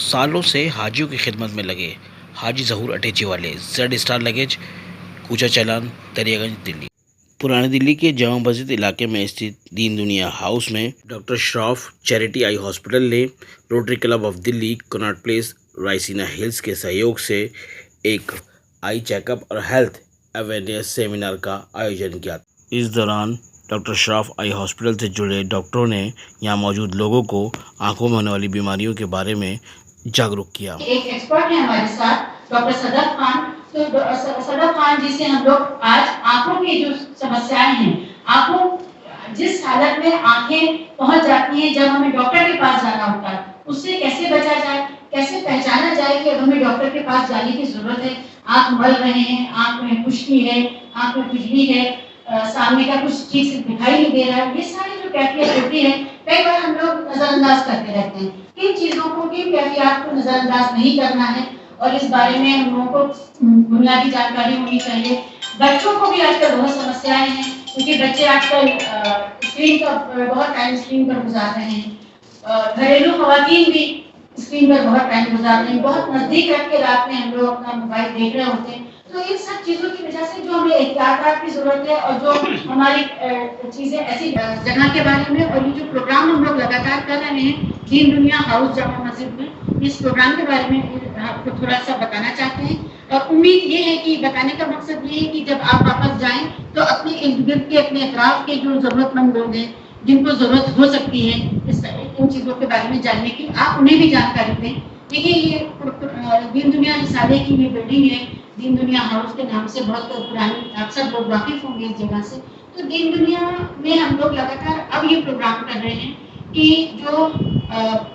सालों से हाजियों की खिदमत में लगे हाजी ज़हूर अटैची वाले जेड स्टार लगेज, कूचा चालान, दरियागंज, दिल्ली। पुरानी दिल्ली के जामा मस्जिद इलाके में स्थित दीन दुनिया हाउस में doctor Shroff charity eye hospital ने Rotary Club of Delhi, Connaught Place, Raisina Hills के सहयोग से एक आई चेकअप और हेल्थ अवेयरनेस सेमिनार का आयोजन किया। इस दौरान डॉक्टर श्रॉफ आई हॉस्पिटल से जुड़े डॉक्टरों ने यहाँ मौजूद लोगों को आंखों में होने वाली बीमारियों के बारे में जागरूक किया। एक एक्सपर्ट है हमारे साथ डॉक्टर सदफ खान। तो सदफ खान जी से हम लोग आज आंखों की जो समस्याएं हैं, आंखों जिस हालत में आंखें पहुंच जाती हैं जब हमें डॉक्टर के पास जाना होता है, उससे कैसे बचा जाए, कैसे पहचाना जाए कि अब हमें डॉक्टर के पास जाने की जरूरत है। आंख मल रहे हैं, आंख में खुश्की है, आंख में खुजली है, सामने का कुछ ठीक से दिखाई नहीं दे रहा है, ये सारी जो कैफियत होती है कई बार हम लोग नजरअंदाज करते रहते हैं। किन चीजों को, किन कैफियत को नजरअंदाज नहीं करना है और इस बारे में हम लोगों को बुनियादी जानकारी होनी चाहिए। बच्चों को भी आजकल बहुत समस्याएं हैं क्योंकि बच्चे आजकल स्क्रीन का बहुत टाइम स्क्रीन पर गुजार रहे हैं। घरेलू खवातीन भी स्क्रीन पर बहुत टाइम गुजार रहे हैं, बहुत नजदीक रख के रात में हम लोग अपना मोबाइल देख रहे होते हैं। तो इन सब चीजों की वजह से जो हमें एहतियात की जरूरत है और जो हमारी चीजें ऐसी जगह के बारे में, और ये जो प्रोग्राम हम लोग लगातार कर रहे हैं दीन दुनिया हाउस जामा मस्जिद में, इस प्रोग्राम के बारे में आपको थोड़ा सा बताना चाहते हैं। और उम्मीद ये है कि बताने का मकसद ये है कि जब आप वापस जाएं तो अपने इर्द गिर्द के, अपने अतराफ के जो जरूरतमंद लोग हैं जिनको जरूरत हो सकती है इन चीजों के बारे में जानने की, आप उन्हें भी जानकारी दें। देखिए ये दीन दुनिया रिसाले की ये बिल्डिंग है, दीन दुनिया हाउस के नाम से बहुत पुरानी, आप सब लोग वाकिफ होंगे इस जगह से। तो दीन दुनिया में हम लोग लगातार अब ये प्रोग्राम कर रहे हैं कि जो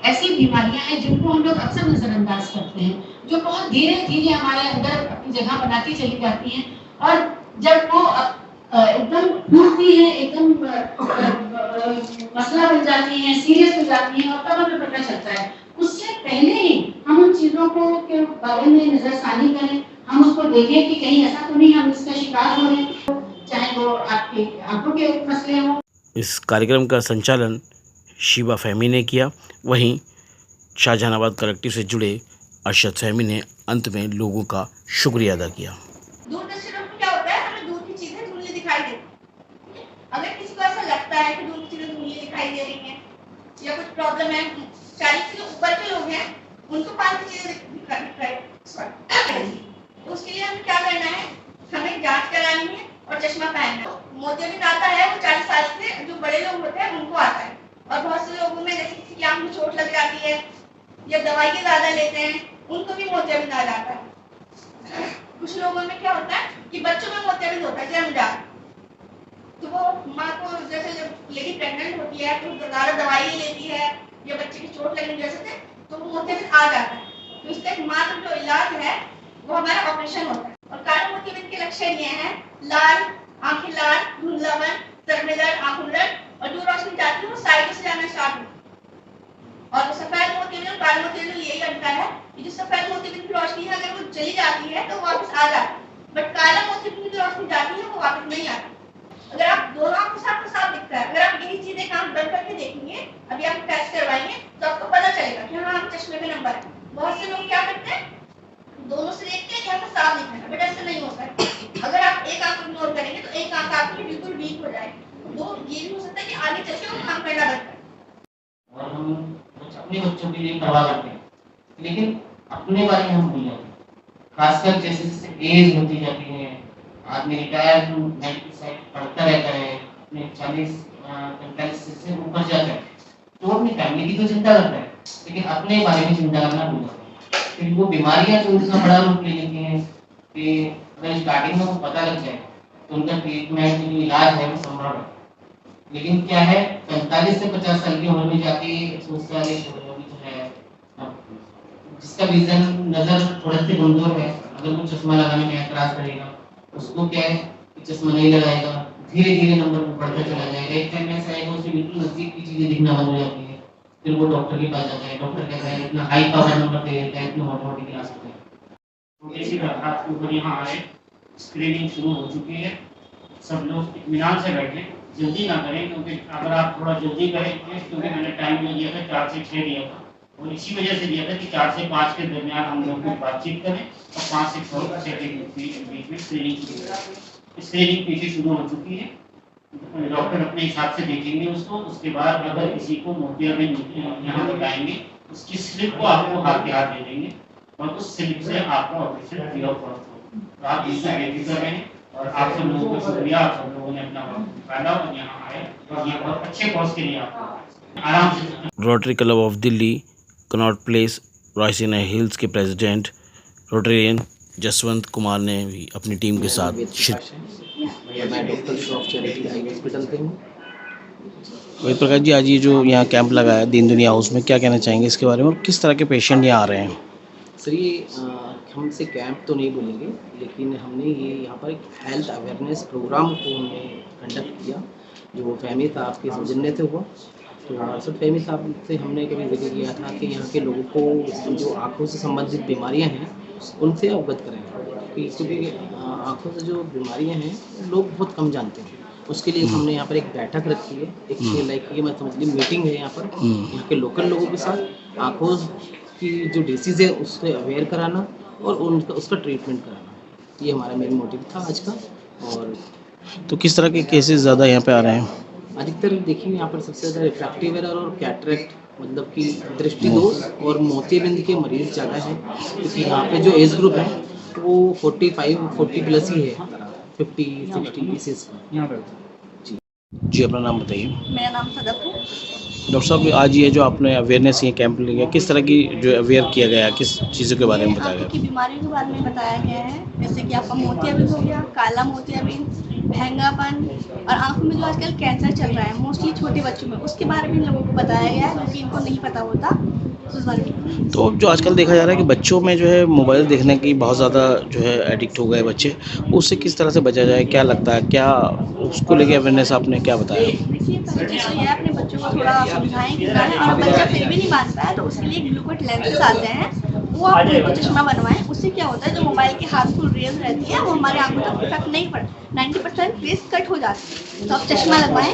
ऐसी बीमारियां हैं जिनको हम लोग अक्सर नजरअंदाज करते हैं, जो बहुत धीरे धीरे हमारे अंदर अपनी जगह बनाती चली जाती हैं, और जब वो एकदम फूटती है, एकदम मसला बन जाती है, सीरियस हो जाती है, और तब हमें पता चलता है। उससे पहले ही हम उन चीजों को के बारे में नजरसानी करें, हम उसको देखें कि कहीं ऐसा तो नहीं हम इसका शिकार हो रहे हैं, चाहे वो आपके आंखों के मसले हों। इस कार्यक्रम का संचालन शिवा फहमी ने किया। वहीं शाहजहानाबाद कलेक्टिव से जुड़े अरशद फहमी ने अंत में लोगों का शुक्रिया अदा किया। दूर दृष्टि में क्या होता है, हमें दूर की चीजें धुंधली दिखाई देती है। अगर किसी को ऐसा लगता है कि दूर की चीजें धुंधली दिखाई दे रही हैं या कुछ प्रॉब्लम है, 40 किलो ऊपर के लोग हैं उनको 5 चीजें दिखाई, तो उसके लिए हमें क्या करना है, हमें जांच करानी है और चश्मा पहनना है। मोतियाबिंद आता है वो 40 साल से जो बड़े लोग होते हैं उनको आता है, और बहुत से लोगों में जैसे किसी की आंख में चोट लग जाती है या दवाई ज्यादा लेते हैं उनको भी मोतियाबिंद आ जाता है। कुछ लोगों में क्या होता है कि बच्चों में मोतियाबिंद होता है जन्मजात, तो वो माँ को जैसे जब लेडी प्रेग्नेंट होती है तो ज्यादा दवाई लेती है या बच्चे की चोट लगने की वजह से तो वो मोतियाबिंद आ जाता है। तो इसका एकमात्र जो इलाज है वो हमारा ऑपरेशन होता है। और काले मोतियाबिंद के लक्षण ये हैं, लाल आंखें, लाल धुंधलापन, सर में दर्द, आंखों में दर्द, और जो रोशनी जाती है वो साइड से जाना स्टार्ट होती है। और सफेद मोतियाबिंद और काले मोतियाबिंद यही अंतर है कि जो सफेद मोतियाबिंद की रोशनी है अगर वो चली जाती है तो वापस आ जाती है, बट काला मोतियाबिंद की रोशनी जाती है वो वापस नहीं आती। अगर आप दोनों आंखों से आपको साफ दिखता है, अगर आप यही चीजें काम बंद करके देखेंगे, अभी आप टेस्ट करवाएंगे तो आपको पता चलेगा कि हाँ चश्मे में नंबर है। बहुत से लोग क्या करते हैं, दोनों से देखते हैं कि हमें साफ दिख रहा है, बट ऐसा नहीं होता है। अगर आप एक आंख इग्नोर करेंगे तो एक आंख आपकी बिल्कुल वीक हो जाएगी, तो ये भी हो सकता है कि आगे चल के वो काम करना बंद कर। और हम अपने बच्चों के लिए परवाह करते हैं, लेकिन अपने बारे में हम भूल जाते हैं। खासकर जैसे जैसे एज होती जाती है, आदमी रिटायर पढ़ता रहता है, अपने 40-45 से ऊपर जाता है, तो अपनी फैमिली की तो चिंता करता है, लेकिन अपने बारे में चिंता करना भूल जाता है। फिर वो बीमारियां तो उनका बड़ा रूप ले लेती हैं कि अगर स्टार्टिंग में वो पता लग जाए तो उनका ट्रीटमेंट, जो इलाज है वो संभव है। लेकिन क्या है, 45 से 50 साल की उम्र में जाके सोचता है जो है जिसका विजन नजर थोड़ा सी कमजोर है, अगर वो चश्मा लगाने में एतराज करेगा, उसको क्या है कि चश्मा नहीं लगाएगा, धीरे धीरे नंबर बढ़ता चला जाएगा। एक टाइम ऐसा आएगा उसे बिल्कुल नजदीक की चीजें दिखना बंद हो जाती है, फिर वो डॉक्टर के पास जाता है, डॉक्टर कहता है इतना हाई पावर नंबर दे देता है, इतना मोटामोटी क्लास होता है। तो इसी तरह आपके ऊपर यहाँ आए, स्क्रीनिंग शुरू हो चुकी है, सब लोग इत्मीनान से बैठे, जल्दी ना करें, क्योंकि अगर आप थोड़ा जल्दी करेंगे, क्योंकि मैंने टाइम दिया था 4 से 6 दिया था, और इसी वजह से दिया था कि 4 से 5 के दरमियान हम लोग को बातचीत करें और 5 से 6 के बीच में स्क्रीनिंग शुरू करें। स्क्रीनिंग पीछे शुरू हो चुकी है, डॉक्टर अपने हिसाब से देखेंगे उसको। उसके बाद अगर किसी को मोतियाबिंद यहाँ बताएंगे, उसकी स्लिप को आपको हाथ के हाथ दे देंगे और उस स्लिप से आपका ऑपरेशन फ्री ऑफ कॉस्ट होगा। तो आप इससे बेफिक्र रहें और आप सब लोगों को शुक्रिया, आप सब लोगों ने अपना वक्त निकाला और यहाँ आए और ये बहुत अच्छे कॉज के लिए आपको आराम से। Rotary Club of Delhi Connaught Place Raisina Hills के प्रेसिडेंट रोटेरियन जसवंत कुमार ने भी अपनी टीम के साथ मैं doctor Shroff charity eye hospital पे हूँ। वही प्रकाश जी, आज ये जो यहाँ कैंप लगा है दीन दुनिया हाउस में, क्या कहना चाहेंगे इसके बारे में और किस तरह के पेशेंट यहाँ आ रहे हैं? सर ये हम इसे कैंप तो नहीं बोलेंगे, लेकिन हमने ये यहाँ पर एक हेल्थ अवेयरनेस प्रोग्राम को हमने कंडक्ट किया, जो फहमी साहब के सौजन्य से हुआ। तो अरशद फहमी साहब से हमने कभी जिक्र किया था कि यहाँ के लोगों को जो आँखों से संबंधित बीमारियाँ हैं उनसे अवगत करें, क्योंकि आँखों से जो बीमारियाँ हैं लोग बहुत कम जानते हैं। उसके लिए हमने यहाँ पर एक बैठक रखी है, एक लाइक ये मैं समझ ली मीटिंग है यहाँ पर यहाँ के लोकल लोगों के साथ, आँखों की जो डिसीज़ है उससे अवेयर कराना और उसका ट्रीटमेंट कराना, ये हमारा मेन मोटिव था आज का। और तो किस तरह के केसेस ज़्यादा यहाँ पे आ रहे हैं? अधिकतर देखिए यहाँ पर सबसे ज़्यादा रिफ्रैक्टिव एरर और कैटरेक्ट मतलब कि दृष्टि दोष और मोतियाबिंद के मरीज़ ज़्यादा हैं, क्योंकि यहाँ पे जो एज ग्रुप है वो 45-40 प्लस ही है, 50-60 केसेस का। जी, अपना नाम बताइए। मेरा नाम सदफ है। डॉक्टर साहब, आज ये जो आपने अवेयरनेस ये कैंप लिया, किस तरह की जो अवेयर किया गया, किस चीज़ों के बारे में बताया आँखों की गया? बीमारियों के बारे में बताया गया है, जैसे कि आपका मोतियाबिंद हो गया, काला मोतियाबिंद, महंगापन और आँखों में जो आजकल कैंसर चल रहा है मोस्टली छोटे बच्चों में, उसके बारे में लोगों को बताया गया है, क्योंकि इनको नहीं पता होता उस बारे में। तो जो आजकल देखा जा रहा है कि बच्चों में जो है मोबाइल देखने की बहुत ज़्यादा जो है एडिक्ट हो गए बच्चे, उससे किस तरह से बचा जाए, क्या लगता है, क्या उसको लेके अवेयरनेस आपने क्या बताया? देखिए, पहली चीज़ तो ये है अपने बच्चों को थोड़ा समझाएं कि अगर बच्चा फिर भी नहीं मानता है तो उसके लिए ग्लूकोट लेंसेज आते हैं, वो आप उनको चश्मा बनवाएं। उससे क्या होता है, जो मोबाइल की हार्मफुल रेज रहती है वो हमारे आंखों तक इफेक्ट नहीं पड़ता, 90% रेज कट हो जाती है। तो आप चश्मा लगवाएं।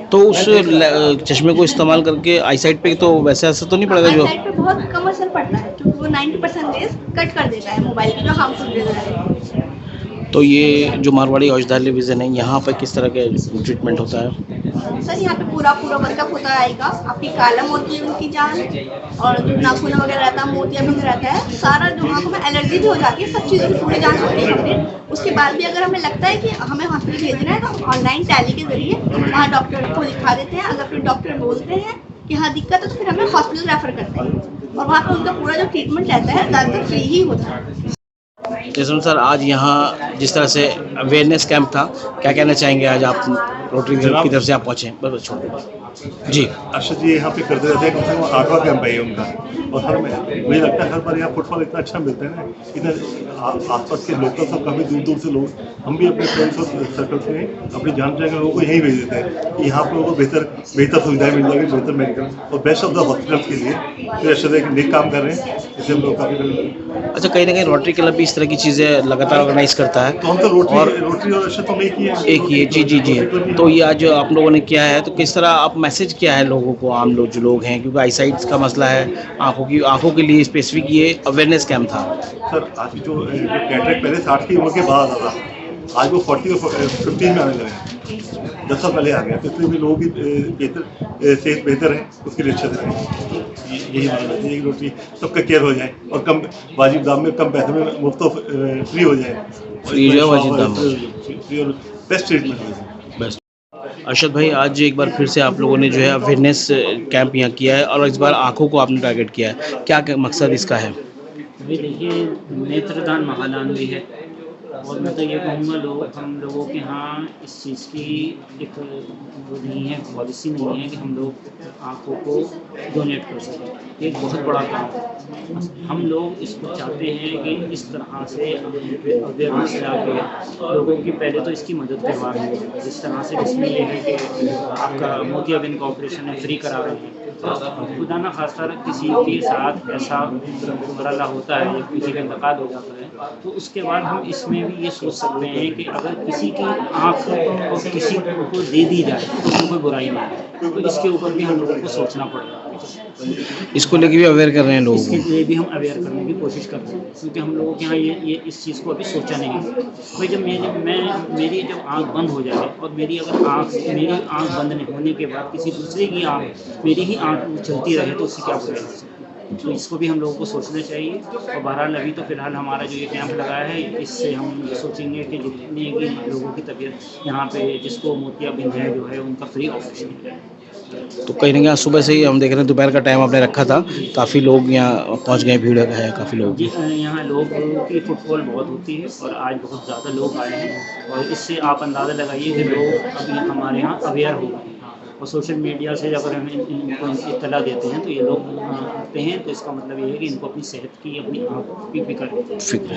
तो उस चश्मे को इस्तेमाल करके आई साइट पे तो वैसे असर तो नहीं पड़ेगा जो? साइड पे बहुत कम असर पड़ता है, क्योंकि वो 90% रेज कट कर देता है मोबाइल की जो हार्मफुल रेज है। तो ये जो मारवाड़ी औषधालय विजन है, यहाँ पर किस तरह के ट्रीटमेंट होता है? सर यहाँ पे पूरा वर्कअप होता आएगा, आपकी काला मोतियाबिंद की जान और जो नाखून वगैरह रहता है मोतियाबिंद रहता है, सारा जो आँखों में एलर्जी भी हो जाती है, सब चीज़ों की पूरी जांच होती है कंप्लीट। उसके बाद भी अगर हमें लगता है कि हमें हॉस्पिटल भेजना है तो हम ऑनलाइन टैली के जरिए वहाँ डॉक्टर को दिखा देते हैं। अगर फिर डॉक्टर बोलते हैं कि हाँ दिक्कत है तो फिर हमें हॉस्पिटल रेफर करते हैं और वहाँ पर उनका पूरा जो ट्रीटमेंट रहता है ज़्यादातर फ्री ही होता है। जैसे सर, आज यहाँ जिस तरह से अवेयरनेस कैंप था, क्या कहना चाहेंगे? आज आप रोटरी की तरफ से आप पहुँचे, बस छोड़ दीजिए। जी, अरशद जी यहाँ पे करते रहते हैं, कम से कम 8वां कैंप है उनका। और हर में मुझे लगता है हर बार यहाँ फुटफॉल इतना अच्छा मिलता है ना, इधर आसपास के लोकल सब काफ़ी दूर दूर से लोग, हम भी अपने फ्रेंड्स और सर्कल से अपनी जान पहचान के लोगों को यहीं भेज देते हैं कि यहाँ पर लोगों को बेहतर सुविधाएं मिल जाएगी, बेहतर मेडिकल और बेस्ट ऑफ द हॉस्पिटल्स के लिए। तो अरशद एक नेक काम कर रहे हैं, इससे हम लोग काफ़ी। अच्छा, कहीं ना कहीं रोटरी क्लब भी इस तरह की चीज़ें लगातार ऑर्गेनाइज करता है। तो हम तो रोटरी और अरशद तो एक ही है। एक ही है, जी जी जी। तो ये आज जो आप लोगों ने किया है, तो किस तरह आप मैसेज किया है लोगों को, आम लोग जो लोग हैं, क्योंकि आई साइट्स का मसला है, आंखों के लिए स्पेसिफिक ये अवेयरनेस कैंप था। सर आज जो कैटरेक्ट पहले 60 की उम्र के बाद आता था, आज वो 40 और 50 में आने लगे हैं, 10 साल पहले आ गया। तो इसलिए भी लोगों की सेहत बेहतर है, उसके लिए अच्छे से रहें। यही मानना चाहिए कि रोटी सबका केयर हो जाए और कम वाजिब दाम में, कम पैसे में मुफ्त फ्री हो जाए, फ्री जो वाजिब दाम फ्री और बेस्ट ट्रीटमेंट हो जाए। बेस्ट। अरशद भाई, आज एक बार फिर से आप लोगों ने जो है अवेयरनेस कैंप यहाँ किया है और इस बार आँखों को आपने टारगेट किया है, क्या मकसद इसका है? अभी देखिए, नेत्रदान महादान भी है और मैं तो ये कहूँगा हम लोगों के यहाँ इस चीज़ की एक वो नहीं है, पॉलिसी नहीं है कि हम लोग आँखों को डोनेट कर सकें। एक बहुत बड़ा काम है। हम लोग इसको चाहते हैं कि इस तरह से अवेयरनेस ला के लोगों की पहले तो इसकी मदद करवा रहे हैं, जिस तरह से इसमें ये है कि आपका मोतियाबिंद का ऑपरेशन है, फ्री करा रहे हैं। खुदा ना खास्ता किसी के साथ ऐसा मरला होता है या किसी का इंतकाल हो जाता है तो उसके बाद हम इसमें भी ये सोच सकते हैं कि अगर किसी की आँख और किसी को दे दी जाए तो उसमें कोई बुराई नहीं है। तो इसके ऊपर भी हम लोगों को सोचना पड़ेगा। इसको लेके भी अवेयर कर रहे हैं लोगों इसके को। लिए भी हम अवेयर करने की कोशिश कर रहे हैं क्योंकि हम लोगों के यहाँ ये इस चीज़ को अभी सोचा नहीं है। भाई जब मेरी जब आँख बंद हो जाए और मेरी आँख बंद नहीं होने के बाद किसी दूसरे की आँख मेरी ही आँख चलती रहे तो उससे क्या बुराई हो सकती है। तो इसको भी हम लोगों को सोचना चाहिए। और बहरहाल अभी तो फ़िलहाल हमारा जो ये कैंप लगाया है इससे हम ये सोचेंगे कि जितने भी लोगों की तबीयत यहाँ पे जिसको मोतियाबिंद है जो है उनका फ्री ऑपरेशन हो जाए। तो कहीं ना कहीं सुबह से ही हम देख रहे हैं, दोपहर का टाइम आपने रखा था, काफ़ी लोग यहाँ पहुँच गए, भीड़ है काफ़ी लोग। जी यहाँ लोगों की फुटफॉल बहुत होती है और आज बहुत ज़्यादा लोग आए हैं और इससे आप अंदाज़ा लगाइए कि लोग अभी हमारे यहाँ अवेयर हो गए हैं और सोशल मीडिया से अगर हम इनको इत्तला देते हैं तो ये लोग आते हैं। तो इसका मतलब ये है कि इनको अपनी सेहत की अपनी आँख की फिक्र है।